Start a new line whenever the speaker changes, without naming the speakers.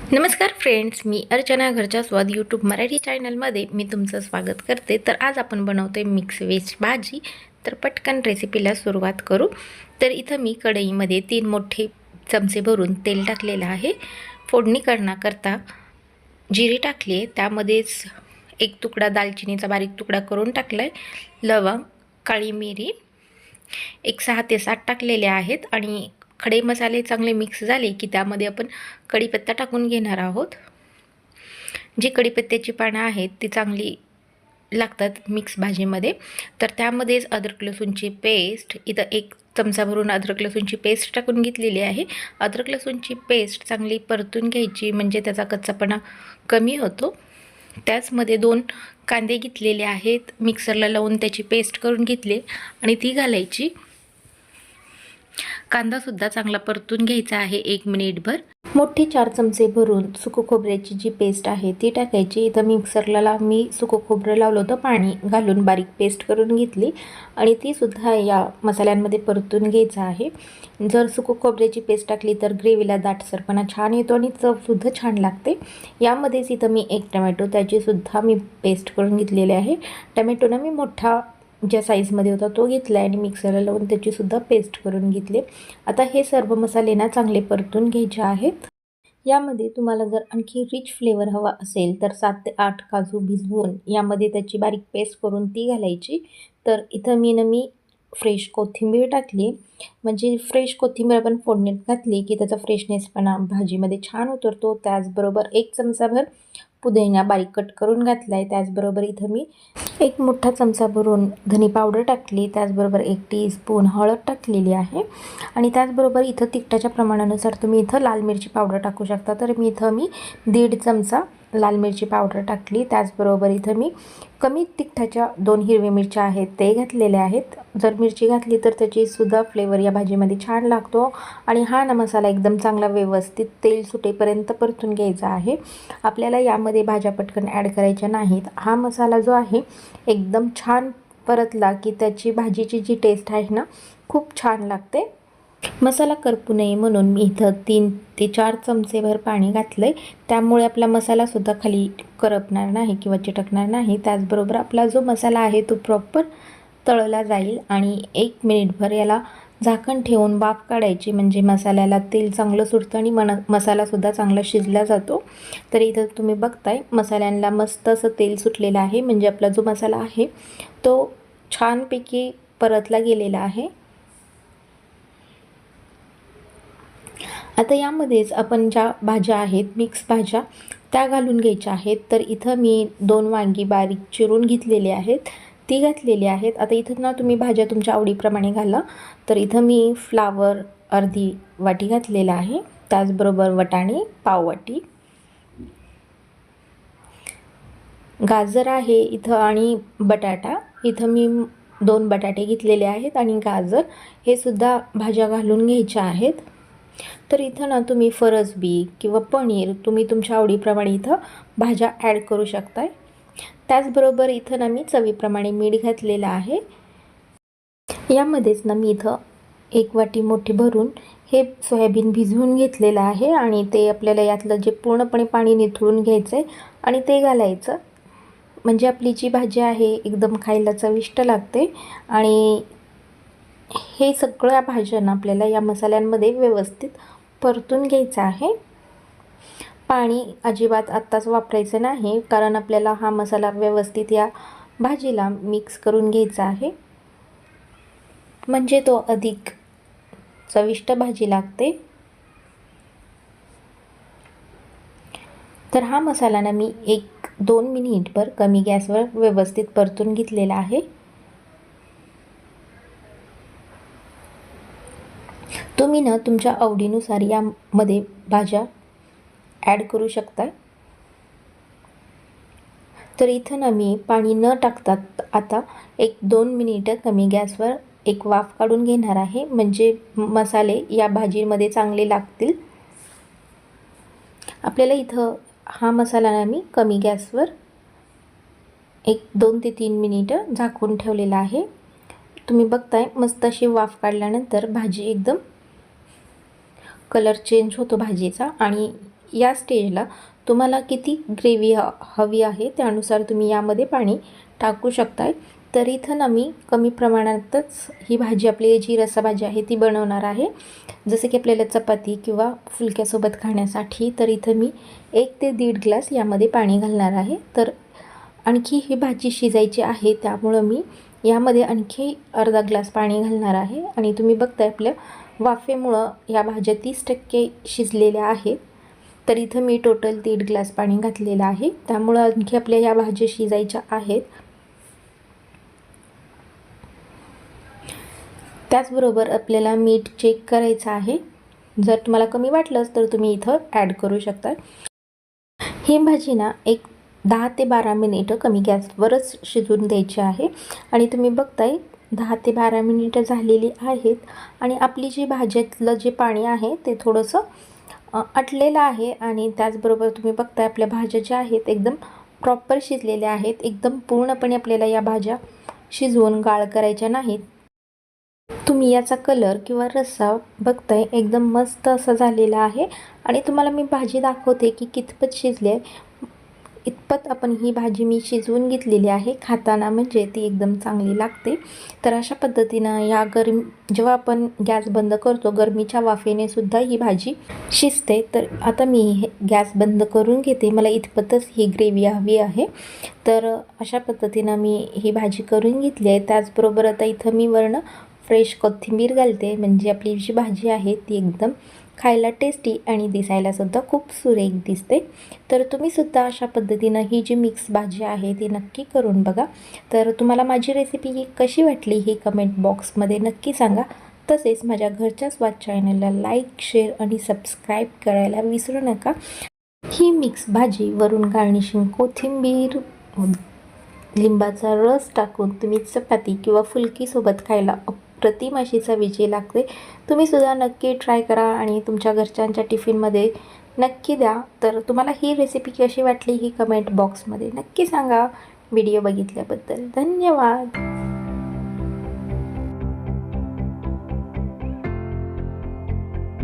नमस्कार फ्रेंड्स, मी अर्चना घरच्या स्वाद यूट्यूब मराठी चॅनलमध्ये मी तुमचं स्वागत करते। तर आज आपण बनवतोय मिक्स व्हेज भाजी। तर पटकन रेसिपीला सुरुवात करू। तर इथं मी कढईमध्ये 3 मोठे चमचे भरून तेल टाकलेलं आहे। फोडणी करण्याकरता जिरे टाकले, त्यामध्येच एक तुकडा दालचिनीचा बारीक तुकडा करून टाकलाय, लवंग, काळी मिरी एक 6 ते 7 टाकलेले आहेत आणि खडे मसाले चांगले मिक्स झाले की त्यामध्ये आपण कढीपत्ता टाकून घेणार आहोत। जी कढीपत्त्याची पानं आहेत ती चांगली लागतात मिक्स भाजीमध्ये। तर त्यामध्येच अद्रक लसूणची पेस्ट, इथं 1 चमचा भरून अद्रक लसूणची पेस्ट टाकून घेतलेली आहे। अद्रक लसूणची पेस्ट चांगली परतून घ्यायची, म्हणजे त्याचा कच्चापणा कमी होतो। त्याचमध्ये 2 कांदे घेतलेले आहेत, मिक्सरला लावून त्याची पेस्ट करून घेतली आणि ती घालायची। कांदासुद्धा चांगला परतून घ्यायचा आहे 1 मिनिटभर। मोठे 4 चमचे भरून सुकं खोबऱ्याची जी पेस्ट आहे ती टाकायची। इथं मिक्सरला मी सुकं खोबरं लावलं होतं, पाणी घालून बारीक पेस्ट करून घेतली आणि ती सुद्धा या मसाल्यांमध्ये परतून घ्यायचं आहे। जर सुकं खोबऱ्याची पेस्ट टाकली तर ग्रेव्हीला दाटसरपणा छान येतो आणि चवसुद्धा छान लागते। यामध्येच इथं मी 1 टोमॅटो त्याचीसुद्धा मी पेस्ट करून घेतलेली आहे। टोमॅटोना मी मोठा ज्या साईजमध्ये होता तो घेतला आणि मिक्सरला लावून त्याचीसुद्धा पेस्ट करून घेतली। आता हे सर्व मसाले ना चांगले परतून घ्यायचे आहेत। यामध्ये तुम्हाला जर आणखी रिच फ्लेवर हवा असेल तर 7 ते 8 काजू भिजवून यामध्ये त्याची बारीक पेस्ट करून ती घालायची। तर इथं मी फ्रेश कोथिंबीर टाकली, म्हणजे फ्रेश कोथिंबीर आपण फोडणीत घातली की त्याचा फ्रेशनेसपणा भाजीमध्ये छान उतरतो। त्याचबरोबर 1 चमचाभर पुदिना बारीक कट करून घातला आहे। त्याचबरोबर इथं मी 1 मोठा चमचा भरून धनी पावडर टाकली, त्याचबरोबर 1 टीस्पून हळद टाकलेली आहे आणि त्याचबरोबर इथं तिखटाच्या प्रमाणानुसार तुम्ही इथं लाल मिरची पावडर टाकू शकता। तर मी 1.5 चमचा लाल मिरची पावडर टाकली। त्याचबरोबर इथं मी कमी तिखटाच्या 2 हिरव्या मिरच्या आहेत ते घातलेल्या आहेत। जर मिरची घातली तर त्याचीसुद्धा फ्लेवर या भाजीमध्ये छान लागतो आणि हा ना मसाला एकदम चांगला व्यवस्थित तेल सुटेपर्यंत परतून घ्यायचा आहे। आपल्याला यामध्ये भाज्या पटकन ॲड करायच्या नाहीत। हा मसाला जो आहे एकदम छान परतला की त्याची भाजीची जी टेस्ट आहे ना खूप छान लागते। मसाला करपू नये म्हणून मी इथं 3 ते 4 चमचेभर पाणी घातलं आहे, त्यामुळे आपला मसालासुद्धा खाली करपणार नाही किंवा चिटकणार नाही। त्याचबरोबर आपला जो मसाला आहे तो प्रॉपर तळला जाईल आणि 1 मिनिटभर याला झाकण ठेवून वाफ काढायची, म्हणजे मसाल्याला तेल चांगलं सुटतं आणि मसालासुद्धा चांगला शिजला जातो। तर इथं तुम्ही बघताय मसाल्यांना मस्त असं तेल सुटलेलं आहे, म्हणजे आपला जो मसाला आहे तो छानपैकी परतला गेलेला आहे। आता यामध्येच आपण ज्या भाज्या आहेत मिक्स भाज्या त्या घालून घ्यायच्या आहेत। तर इथं मी 2 वांगी बारीक चिरून घेतलेली आहेत, ती घातलेली आहेत। आता इथं ना तुम्ही भाज्या तुमच्या आवडीप्रमाणे घाला। तर इथं मी फ्लावर अर्धी वाटी घातलेला आहे, त्याचबरोबर वटाणे पाव वाटी, गाजर आहे इथं आणि बटाटा, इथं मी 2 बटाटे घेतलेले आहेत आणि गाजर हे सुद्धा भाज्या घालून घ्यायच्या आहेत। तर इथं ना तुम्ही फरसबी किंवा पनीर तुम्ही तुमच्या आवडीप्रमाणे इथं भाज्या ॲड करू शकताय। त्याचबरोबर इथं ना मी चवीप्रमाणे मीठ घातलेलं आहे। यामध्येच ना मी इथं 1 वाटी मोठी भरून हे सोयाबीन भिजवून घेतलेलं आहे आणि ते आपल्याला यातलं जे पूर्णपणे पाणी निथळून घ्यायचं आहे आणि ते घालायचं, म्हणजे आपली जी भाजी आहे एकदम खायला चविष्ट लागते। आणि हे सगळ्या भाज्यांना आपल्याला या मसाल्यांमध्ये व्यवस्थित परतून घ्यायचं आहे। पाणी अजिबात आत्ताच वापरायचं नाही, कारण आपल्याला हा मसाला व्यवस्थित या भाजीला मिक्स करून घ्यायचा आहे, म्हणजे तो अधिक चविष्ट भाजी लागते। तर हा मसाला ना मी 1-2 मिनिटभर कमी गॅसवर व्यवस्थित परतून घेतलेला आहे। तुम्ही ना तुमच्या आवडीनुसार यामध्ये भाज्या ॲड करू शकता। तर इथं ना मी पाणी न टाकता आता 1-2 मिनिटं कमी गॅसवर एक वाफ काढून घेणार आहे, म्हणजे मसाले या भाजीमध्ये चांगले लागतील। आपल्याला इथं हा मसाला ना मी कमी गॅसवर 2 ते 3 मिनिटं झाकून ठेवलेला आहे। तुम्ही बघताय मस्त अशी वाफ काढल्यानंतर भाजी एकदम कलर चेंज होतो भाजीचा आणि या स्टेजला तुम्हाला किती ग्रेव्ही हवी आहे त्यानुसार तुम्ही यामध्ये पाणी टाकू शकताय. तर इथं ना मी कमी प्रमाणातच ही भाजी, आपली जी रस्साभाजी आहे ती बनवणार आहे, जसं की आपल्याला चपाती किंवा फुलक्यासोबत खाण्यासाठी. तर इथं मी 1 ते 1.5 ग्लास यामध्ये पाणी घालणार आहे. तर आणखी ही भाजी शिजायची आहे त्यामुळं मी यामध्ये आणखी अर्धा ग्लास पाणी घालणार आहे. आणि तुम्ही बघताय आपल्या वाफेमुळं या भाज्या 30% शिजलेल्या आहेत. तर इथं मी टोटल 1.5 ग्लास पाणी घातलेलं आहे, त्यामुळं आणखी आपल्या या भाज्या शिजायच्या आहेत. त्याचबरोबर आपल्याला मीठ चेक करायचं आहे. जर तुम्हाला कमी वाटलंच तर तुम्ही इथं ॲड करू शकता. ही भाजी ना एक 10 ते 12 मिनिटं कमी गॅसवरच शिजवून द्यायची आहे. आणि तुम्ही बघताय 10 ते 12 मिनिटं झालेली आहेत आणि आपली जी भाज्यातलं जे पाणी आहे ते थोडंसं आटलेलं आहे. आणि त्याचबरोबर तुम्ही बघताय आपल्या भाज्या ज्या आहेत एकदम प्रॉपर शिजलेल्या आहेत. एकदम पूर्णपणे आपल्याला या भाज्या शिजवून गाळ करायच्या नाहीत. तुम्ही याचा कलर किंवा रस्सा बघताय एकदम मस्त असा झालेला आहे. आणि तुम्हाला मी भाजी दाखवते की कितपत शिजले आहे. इतपत आपण ही भाजी मी शिजवून घेतलेली आहे. खाताना म्हणजे ती एकदम चांगली लागते. तर अशा पद्धतीनं या जेव्हा आपण गॅस बंद करतो गरमीच्या वाफेने सुद्धा ही भाजी शिजते. तर आता मी गॅस बंद करून घेते. मला इतपतच ही ग्रेव्ही हवी आहे. तर अशा पद्धतीनं मी ही भाजी करून घेतली आहे. त्याचबरोबर आता इथं मी वरनं फ्रेश कोथिंबीर घालते, म्हणजे आपली जी भाजी आहे ती एकदम खायला टेस्टी आणि दिसायलासुद्धा खूप सुरेख दिसते. तर तुम्हीसुद्धा अशा पद्धतीनं ही जी मिक्स भाजी आहे ती नक्की करून बघा. तर तुम्हाला माझी रेसिपी कशी वाटली ही कमेंट बॉक्समध्ये नक्की सांगा. तसेच माझ्या घरच्या स्वाद चॅनलला लाईक, शेअर आणि सबस्क्राईब करायला विसरू नका. ही मिक्स भाजी वरून गार्निशिंग कोथिंबीर, लिंबाचा रस टाकून तुम्ही चपाती किंवा फुलकीसोबत खायला अप्रतिम अशी चवीची लागते. तुम्हीसुद्धा नक्की ट्राय करा आणि तुमच्या घरच्यांच्या टिफिनमध्ये नक्की द्या. तर तुम्हाला ही रेसिपी कशी वाटली ही कमेंट बॉक्समध्ये नक्की सांगा. व्हिडिओ बघितल्याबद्दल धन्यवाद.